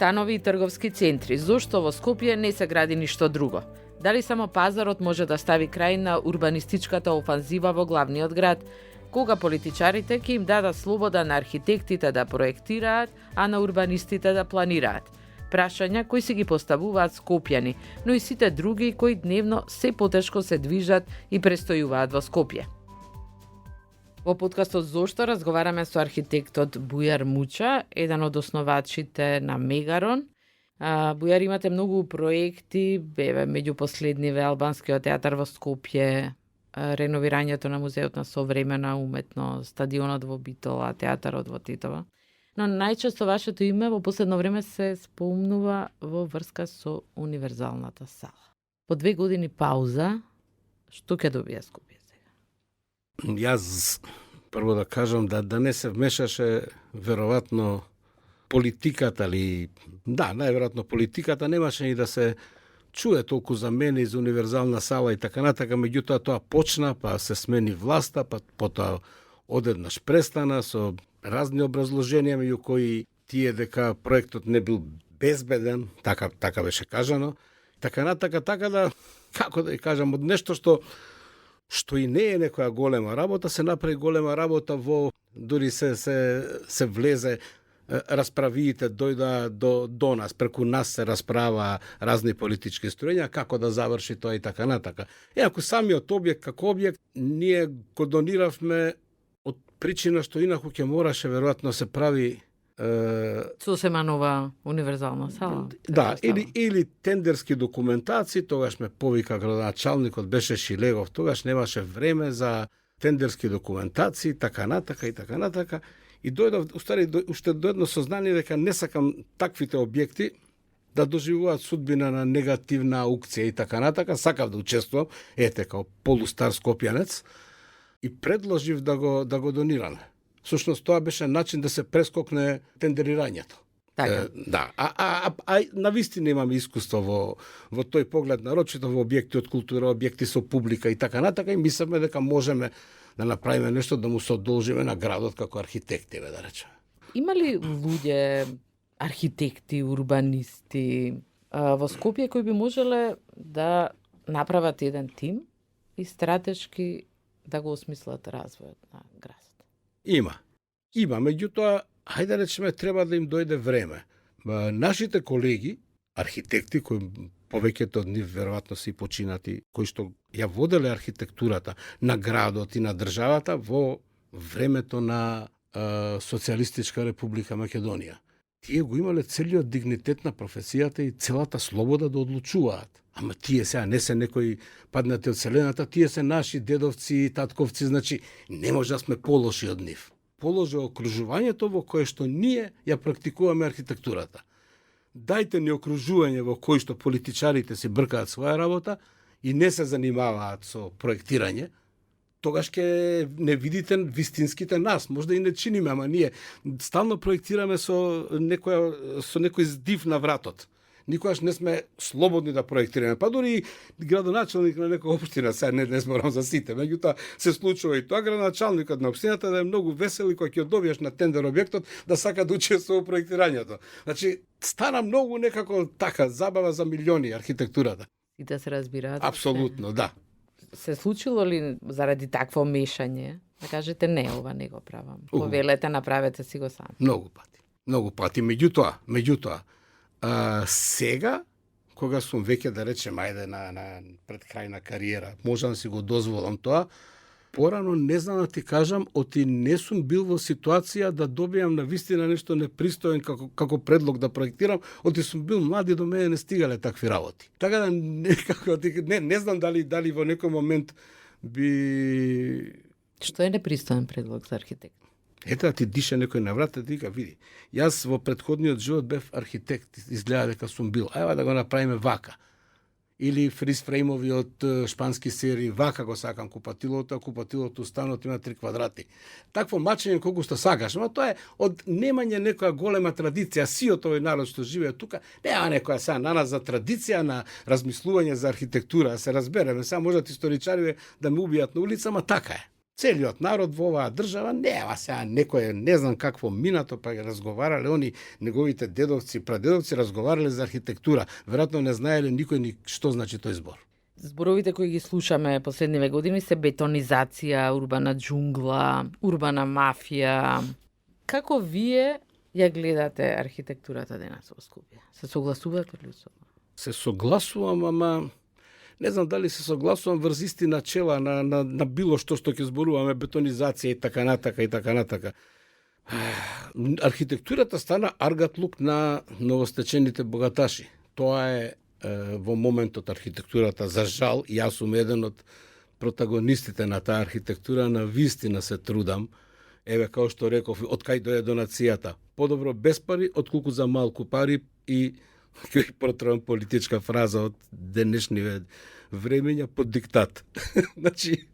станови и трговски центри. Зошто во Скопје не се гради ништо друго? Дали само пазарот може да стави крај на урбанистичката офанзива во главниот град? Кога политичарите ќе им дадат слобода на архитектите да проектираат, а на урбанистите да планираат? Прашања кои си ги поставуваат скопјани, но и сите други кои дневно се потешко се движат и престојуваат во Скопје. Во подкастот Зошто разговараме со архитектот Бујар Муча, еден од основачите на Мегарон. Бујар, имате многу проекти, беве меѓу последниве Албанскиот театар во Скопје, реновирањето на Музеот на современа уметност, стадионот во Битола, театарот во Титова. Но најчесто вашето име во последно време се спомнува во врска со универзалната сала. По 2 години пауза, што ќе добие Скопје сега? Јас прво да кажам да не се вмешаше веројатно политиката или најверојатно политиката немаше и да се чуе толку за мене и за универзална сала и така натака, меѓутоа тоа почна, па се смени власта, па потоа одеднаш престана со разни образложенија, меѓу кои тие дека проектот не бил безбеден, така беше кажано, така натака, така да, како да ја кажам, од нешто што и не е некоја голема работа, се направи голема работа дури се влезе, расправиите дојда до нас, преку нас се расправа разни политички строења, како да заврши тоа и така натака. Иако самиот објект како објект, ние го дониравме од причина што инаку ќе мораше веројатно се прави сосема нова универзална сала. Да, или тендерски документации, тогаш ме повика градоначалникот, беше Шилегов, тогаш немаше време за тендерски документации, така натака. И дојдов, уште до едно сознание дека не сакам таквите објекти да доживуваат судбина на негативна аукција и така натака, сакав да учествувам, као полустар скопјанец, и предложив да го донираме. Всушност тоа беше начин да се прескокне тендерирањето. Така. Да, навистина имаме искуство во тој поглед, нарочито во објекти од култура, објекти со публика и така натака, и мислевме дека можеме да направиме нешто да му се одолжиме на градот како архитекти, да речеме. Има ли луѓе, архитекти, урбанисти во Скопје кои би можеле да направат еден тим и стратешки да го осмислат развојот на градот? Има, меѓутоа, хајде речеме, треба да им дојде време. Нашите колеги, архитекти, кои повеќето од нив веројатно се и починати, кои што ја воделе архитектурата на градот и на државата во времето на Социјалистичка република Македонија. Тие го имале целиот дигнитет на професијата и целата слобода да одлучуваат. Ама тие сега не се некои паднати од вселената, тие се наши дедовци и татковци, значи не може да сме полоши од нив. Положе окружувањето во кое што ние ја практикуваме архитектурата. Дајте ни окружување во кој што политичарите си бркаат своја работа и не се занимаваат со проектирање, тогаш ќе не видите вистинските нас. Можда и не чиниме, ама ние стално проектираме со некој здив на вратот. Никогаш не сме слободни да проектираме. Па дури градоначалник на некоја општина, сега не зборам за сите, меѓутоа се случува и тоа, градоначалникот на општината да е многу весел и кога ќе добиеш на тендер објектот да сака да учествува во проектирањето. Значи, стана многу некако така забава за милиони архитектурата. И да се разбираат. Апсолутно, да. Се случило ли заради такво мешање да кажете не, ова не го правам? Повелете, направете си го сам. Многу пати. Меѓутоа, сега, кога сум веќе, да речем, ајде на пред крај на кариера, можам да си го дозволам тоа, порано не знам да ти кажам, оти не сум бил во ситуација да добијам на вистина нешто непристоен како предлог да проектирам, оти сум бил млад и до мене не стигале такви работи. Така да не знам дали во некој момент би... Што е непристоен предлог за архитект? Ето да ти дише некој на врата, ти види. Јас во претходниот живот бев архитект, изгледа дека сум бил. Ајде да го направиме вака. Или фризфреймови од шпански серии, вака го сакам купатилото, станот има 3 квадрати. Такво мачење колку што сакаш, но тоа е од немање некоја голема традиција, сиот овој народ што живее тука, нема некоја сега на нас за традиција на размислување за архитектура, се разбереме, сега можат историчари да ме убијат на улица, ама така е. Целиот народ во оваа држава нема сега некој не знам какво минато, па ги разговарале они неговите дедовци, прадедовци разговарале за архитектура. Веројатно не знаеле никој ни што значи тој збор. Зборовите кои ги слушаме последниве години се бетонизација, урбана џунгла, урбана мафија. Како вие ја гледате архитектурата денес во Скопје? Се согласувате ли со? Се согласувам, ама не знам дали се согласувам врз исти начела на било што ќе зборуваме, бетонизација и така натака и така натака. Архитектурата стана аргатлук на новостечените богаташи. Тоа е во моментот архитектурата, за жал, јас сум еден од протагонистите на таа архитектура, на вистина се трудам. Еве, као што реков, од кај дојде донацијата. Подобро без пари, отколку за малку пари, и ќе протрам политичка фраза од денешниве времења под диктат. Значи,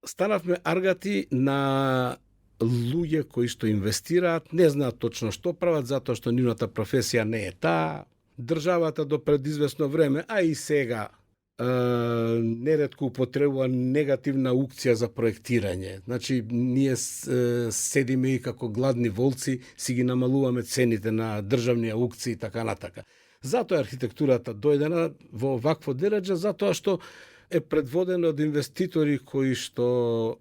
станавме аргати на луѓе кои што инвестираат, не знаат точно што прават, затоа што нивната професија не е таа. Државата до пред известно време, а и сега, неретко употребува негативна аукција за проектирање. Значи, ние седиме и како гладни волци, си ги намалуваме цените на државни аукции и така натака. Затоа архитектурата дојдена во вакво дереджа, затоа што е предводена од инвеститори кои што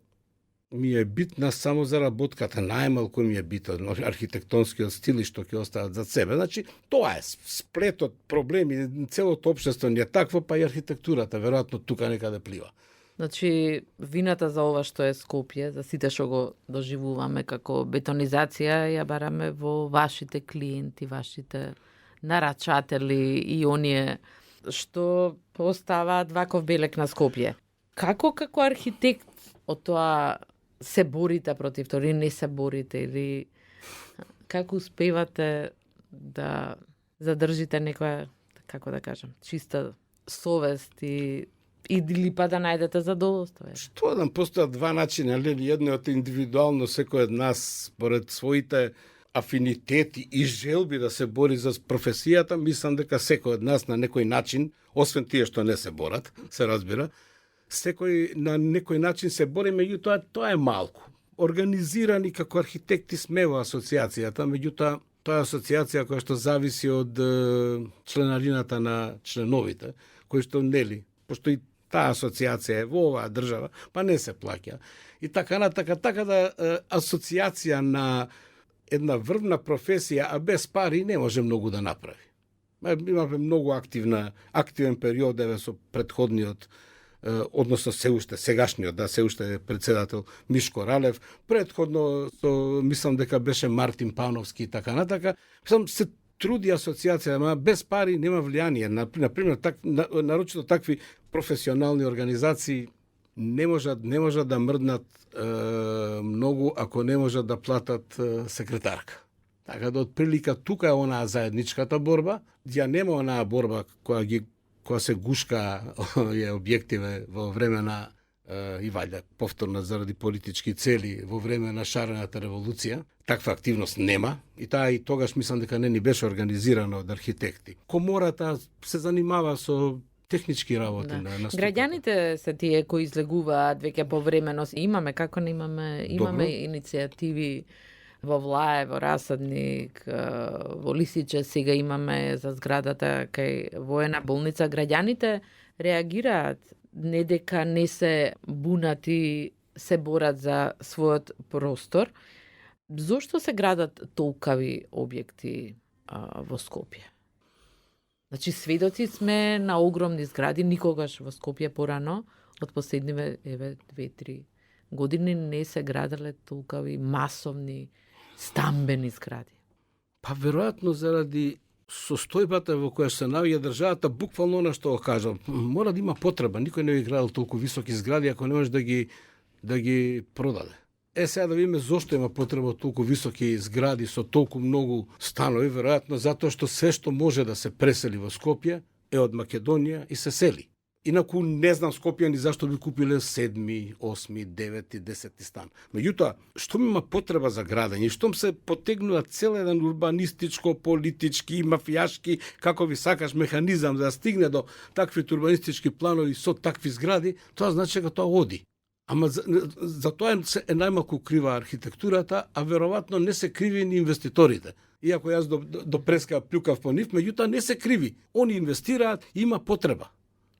ми е битна само заработката, најмалку ми е битен архитектонскиот стил и што ќе остават за себе. Значи, тоа е сплетот проблеми, целото општество ни е такво, па и архитектурата веројатно тука некаде плива. Значи, вината за ова што е Скопје, за сите што го доживуваме како бетонизација, ја бараме во вашите клиенти, вашите нарачатели и оние што поставаат ваков белек на Скопје. Како архитект од тоа се борите против тоа, или не се борите, или како успевате да задржите некоја, како да кажам, чиста совест и или па да најдете задоволство? Што да постојат два начина, едниот индивидуално секој од нас според своите афинитети и желби да се бори за професијата, мислам дека секој од нас на некој начин, освен тие што не се борат, се разбира, секој на некој начин се бори, меѓутоа тоа е малку. Организирани како архитекти сме во асоциацијата, меѓутоа тоа е асоциација која што зависи од членарината на членовите, кои што нели, пошто и таа асоциација е во оваа држава, па не се плаќа. И така натака, така да асоциација на една врвна професија, а без пари не може многу да направи. Имаме многу активен период еве со претходниот, односно се уште сегашниот, се уште е председател Мишко Ралев, претходно мислам дека беше Мартин Пановски и така натака. Мислам се труди асоциација, ама без пари нема влијание. Например, нарочито такви професионални организации не можат да мрднат многу ако не можат да платат секретарка. Така да отприлика тука е онаа заедничката борба, ја нема онаа борба која се гушка е објективе во време на и вајде повторно заради политички цели во време на шарената револуција. Таква активност нема и таа и тогаш мислам дека не ни беше организирана од архитекти. Комората се занимава со технички работи на структурата. Граѓаните се тие кои излегуваат веќе повремено. Имаме, како не имаме, иницијативи во Влае, во Расадник, во Лисиче, сега имаме за зградата кај воена болница. Граѓаните реагираат, не дека не се бунати, се борат за својот простор. Зошто се градат толкави објекти во Скопје? Значи, сведоци сме на огромни згради, никогаш во Скопје порано, од последниве 2-3 години не се граделе толкави масовни стамбени згради. Па веројатно заради состојбата во која се наоѓа државата, буквално на што го кажам, мора да има потреба. Никој не би градил толку високи згради ако не може да ги продаде. Сега да видиме зошто има потреба толку високи згради со толку многу станови, веројатно затоа што се што може да се пресели во Скопје е од Македонија и се сели. Инаку не знам Скопјани зашто би купиле 7, 8, 9, 10 стан. Меѓутоа, штом има потреба за градење, штом се потегнува цел еден урбанистичко, политички, мафијашки, како ви сакаш механизам да стигне до такви урбанистички планови со такви згради, тоа значи дека тоа оди. Ама за тоа е најмалку крива архитектурата, а веројатно не се криви ни инвеститорите. Иако јас до преска плюкав по нив, меѓутоа не се криви. Они инвестираат, има потреба.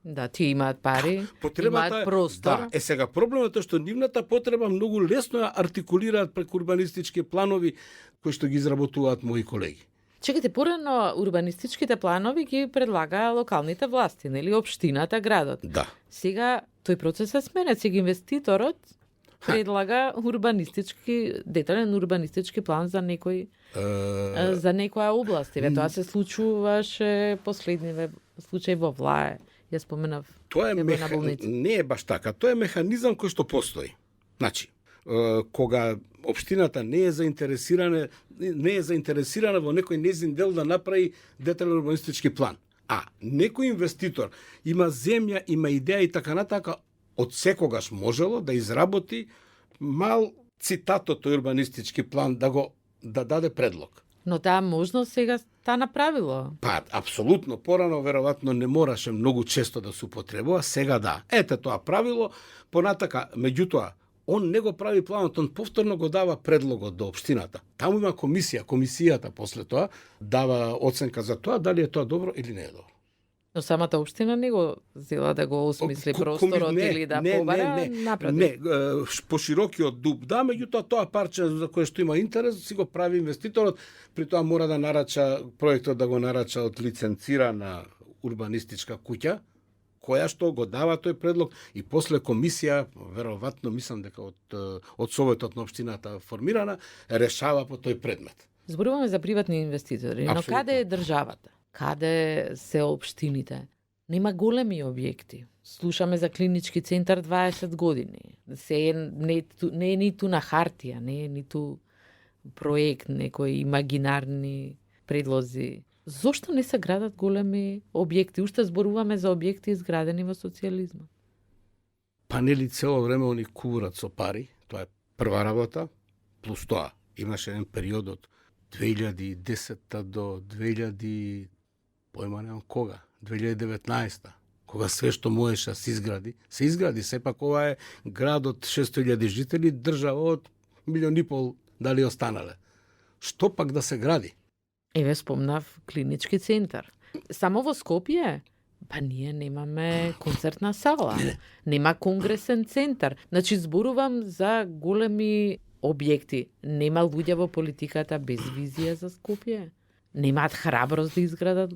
Да, ти имаат пари, имаат простор. Да, сега проблемот е што нивната потреба многу лесно ја артикулираат преку урбанистички планови кои што ги изработуваат мои колеги. Чекайте, порано урбанистичките планови ги предлага локалните власти, нели, општината, градот. Да. Сега тој процес се сменя, сега инвеститорот предлага детален урбанистички план за некој за некоја област. Тоа се случуваше последниве случаи во Влае. Ја споменав. Тоа не е баш така. Тоа е механизам кој што постои. Значи, кога општината не е заинтересирана во некој нејзин дел да направи детален урбанистички план, а некој инвеститор има земја, има идеја и така натака, од секогаш можело да изработи мал цитат од тој урбанистички план да даде предлог. Но таа можност сега та направило. Па, апсолутно. Порано, веројатно, не мораше многу често да се употребува, сега да. Ете тоа правило, понатака, меѓутоа, он не го прави планот, он повторно го дава предлогот до општината. Таму има комисијата после тоа дава оценка за тоа, дали е тоа добро или не е добро. Но самата општина не го зела да го осмисли просторот или да побара напред. Не, по широкиот дуб, да, меѓутоа тоа парче за кое што има интерес, си го прави инвеститорот, при тоа мора да нарача, проектот да го нарача од лиценцирана урбанистичка куќа, која што го дава тој предлог и после комисија, веројатно мислам дека од Советот на општината формирана, решава по тој предмет. Зборуваме за приватни инвеститори, но каде е државата? Каде се општините? Нема големи објекти. Слушаме за клинички центар 20 години. Не е ниту на хартија, не е ниту проект, некои имагинарни предлози. Зошто не се градат големи објекти? Уште зборуваме за објекти изградени во социјализмот. Па нели цело време они куврат со пари, тоа е прва работа, плюс тоа имаше еден период од 2010 до 2019, кога све што можеше да се изгради, сепак ова е град од 600.000 жители, држава од 1,5 милион дали останале. Што пак да се гради? Еве спомнав клинички центар. Само во Скопје, па ние немаме концертна сала, нема конгресен центар. Значи зборувам за големи објекти. Нема луѓе во политиката без визија за Скопје. Немаат храброст да изградат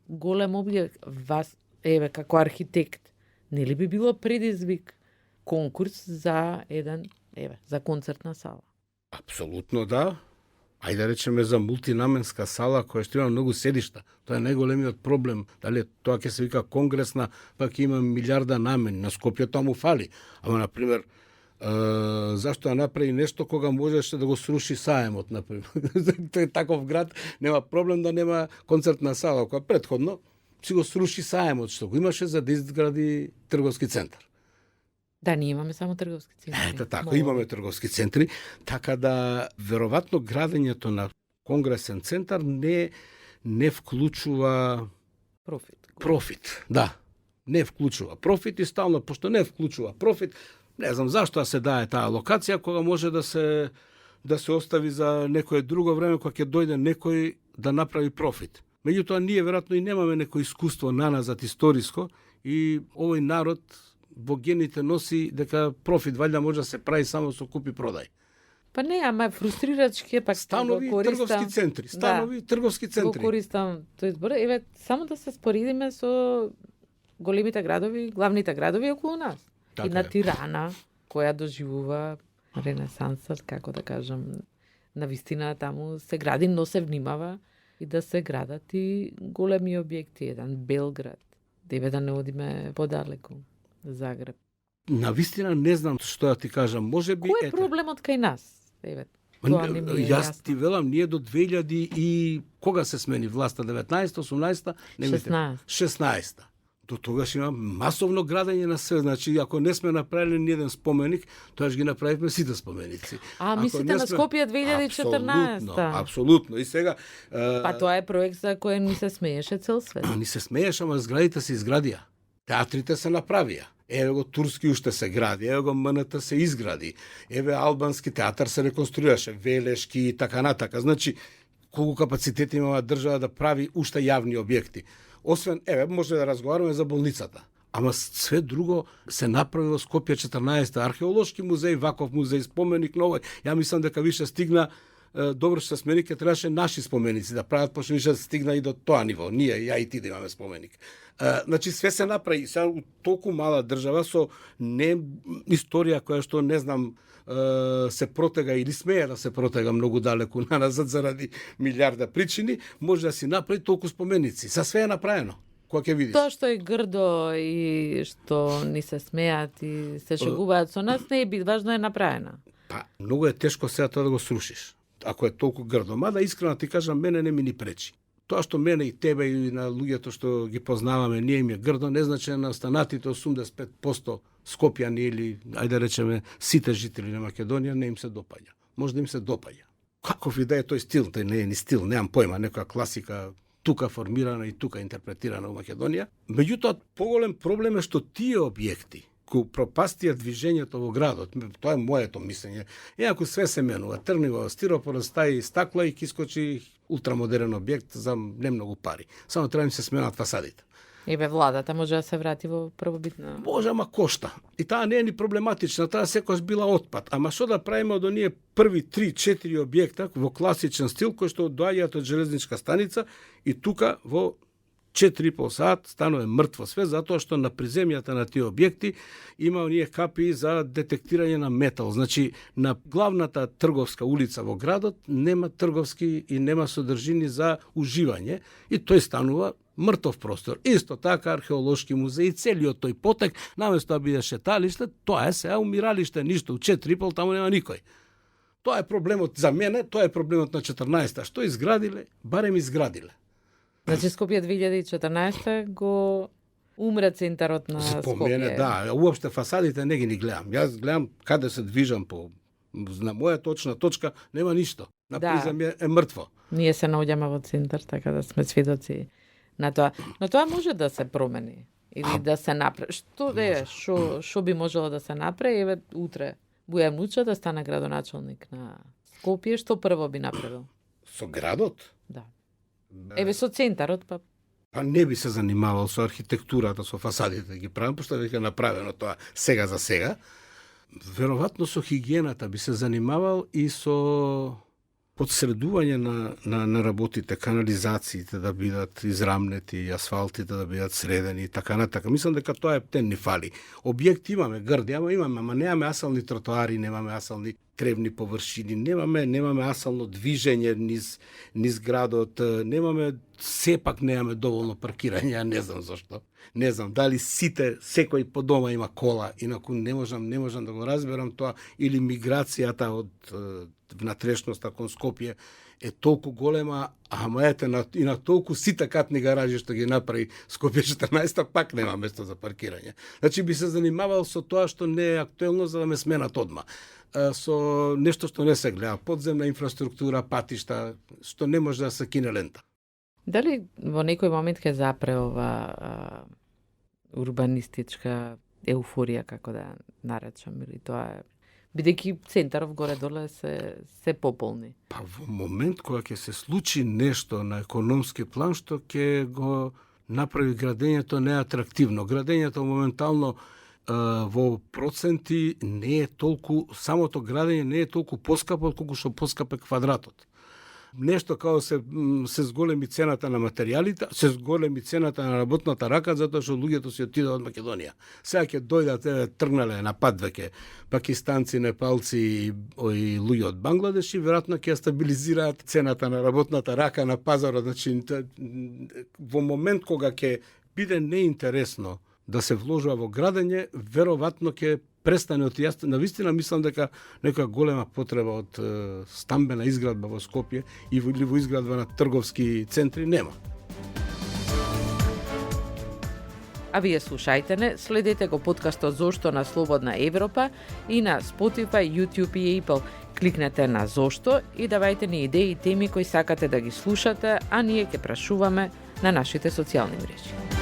голем објект. Вас, еве, како архитект, нели би било предизвик конкурс за за концертна сала? Апсолутно да. Ајде да речеме за мултинаменска сала која што има многу седишта. Тоа е најголемиот проблем. Дали тоа ќе се вика конгресна, пак има милиарда намени. На Скопје тоа му фали. Ама, например, зашто да направи нешто кога можеше да го сруши Саемот, например. Тој таков град нема проблем да нема концертна сала, која претходно си го сруши Саемот, што го имаше за да изгради трговски центар. Да, ние имаме само трговски центри. Ето така, имаме трговски центри, така да веројатно градењето на конгресен центар не вклучува профит. Да, не вклучува профит и стално, пошто не вклучува профит, не знам зашто се дае таа локација кога може да се остави за некое друго време кога ќе дојде некој да направи профит. Меѓутоа ние веројатно и немаме некој искуство наназад историско и овој народ во гените носи дека профит валјда може да се прави само со купи продај. Па не, ама фрустрирачки пак станови трговски центри, трговски центри. Го користам тој збор. Еве само да се споредиме со големите градови, главните градови околу нас. Така и на Тирана, која доживува ренесансот, како да кажам, на вистина таму се гради, но се внимава и да се градат и големи објекти, еден Белград, деве да не одиме подалеку. Загреб. На вистина не знам што да ти кажам, можеби кој е проблемот кај нас? Еве, тоа не ми е јас јасно. ти велам, ние до 2000 и кога се смени власта, 19, 18, 16. До тогаш има масовно градење на све, значи ако не сме направили ни еден споменик, тоаш ги направивме сите споменици. Мислите на Скопје 2014? Апсолутно. И сега Па тоа е проект за кој ни се смееше цел свет. Ни се смееше, ама зградите се изградија. Театрите се направија. Еве го турски уште се гради, еве го МНТ се изгради, еве албански театар се реконструираше, Велешки и така натака. Значи, колку капацитет има држава да прави уште јавни објекти. Освен, еве, може да разговараме за болницата. Ама све друго се направи во Скопје 14 археолошки музеј, ваков музеј, споменик новој. Ја мислам дека више стигна, добро што споменик, требаше наши споменици да прават, пошто више стигна и до тоа ниво. Ние, ја и ти да имаме споменик. Значи све се направи. Сега у толку мала држава со не историја која што не знам се протега или смее да се протега многу далеку назад заради милиарда причини, може да си направи толку споменици. За све е направено. Кога ќе видиш? Тоа што е грдо и што ни се смеат и се шегуваат со нас, не е бит, важно е направено. Па, многу е тешко сега тоа да го срушиш. Ако е толку грдо. Мада искрено ти кажам, мене не ми ни пречи. Тоа што мене и тебе и на луѓето што ги познаваме, ние им е грдо, не значи на останатите 85% Скопјани или, ајде да речеме, сите жители на Македонија не им се допаѓа. Може да им се допаѓа. Каков и да е тој стил, тој не е ни стил, немам појма, некоја класика тука формирана и тука интерпретирана во Македонија. Меѓутоа, поголем проблем е што тие објекти кои пропастија движењето во градот, тоа е моето мислење. Иако све се менува, трнива, стиропор, стаи, стакла и ки скочи ултрамодерен објект за не многу пари. Само треба да се сменат фасадите. Еве владата може да се врати во првобитна. Може, ама кошта. И таа не е ни проблематична, таа секојаш била отпад. Ама што да правиме од оние први 3-4 објекта во класичен стил кои што доаѓаат од железничка станица и тука во 4,5 сат станува мртво све, затоа што на приземјата на тие објекти има оние капи за детектирање на метал. Значи, на главната трговска улица во градот нема трговски и нема содржини за уживање и тој станува мртов простор. Исто така археолошки музеи, целиот тој потек, наместо да биде шеталиште, тоа е сега умиралиште, ништо, у 4,5 таму нема никој. Тоа е проблемот за мене, тоа е проблемот на 14-та. Што изградиле? Барем изградиле. Значи Скопје 2014 го умре центарот на Скопје. Да, уопште фасадите не ги ни гледам. Јас гледам каде се движам по на моја точна точка, нема ништо. На приземје е мртво. Ние се наоѓаме во центар, така да сме свидоци на тоа. Но тоа може да се промени или да се направи. Што би можело да се направи? Еве утре Бујан Муча да стане градоначалник на Скопје, што прво би направил? Со градот? Да. Еве со центарот па не би се занимавал со архитектурата, со фасадите ги правам, пошто веќе направено тоа сега за сега. Веројатно со хигиената би се занимавал и со подсредување на работите, канализациите да бидат израмнети, асфалтите да бидат средени и така натака. Мислам дека тоа е тен ни фали. Објекти имаме, грди, имаме, ама немаме асални тротоари, немаме асални кревни површини, немаме асално движење низ градот, сепак немаме доволно паркирање, не знам зашто. Не знам дали секој по дома има кола, инаку не можам да го разберам тоа, или миграцијата од внатрешноста кон Скопје е толку голема, ама ете и на толку сите катни гаражи што ги направи Скопје 14 пак нема место за паркирање. Значи би се занимавал со тоа што не е актуелно за да ме сменат одма. Со нешто што не се гледа, подземна инфраструктура, патишта, што не може да се кине лента. Дали во некој момент ќе запре ова урбанистичка еуфорија, како да наречам, или тоа е бидејќи центаров горе-доле се пополни? Па во момент кога ќе се случи нешто на економски план што ќе го направи градењето неатрактивно. Градењето моментално во проценти не е толку, самото градење не е толку поскапо колку што поскап е квадратот. Нешто како се зголеми цената на материјалите, се зголеми цената на работната рака, затоа што луѓето си отидат од Македонија. Сега ќе дојдат, тргнале на пат веќе пакистанци, непалци и луѓе од Бангладеш и веројатно ќе стабилизираат цената на работната рака на пазарот. Значи, во момент кога ќе биде неинтересно да се вложува во градење, веројатно ќе престане од јас. Навистина мислам дека некоја голема потреба од стамбена изградба во Скопје или во изградба на трговски центри нема. А вие слушајте не, следете го подкастот Зошто на Слободна Европа и на Spotify, YouTube и Apple. Кликнете на Зошто и давајте ни идеи и теми кои сакате да ги слушате, а ние ќе прашуваме на нашите социјални мрежи.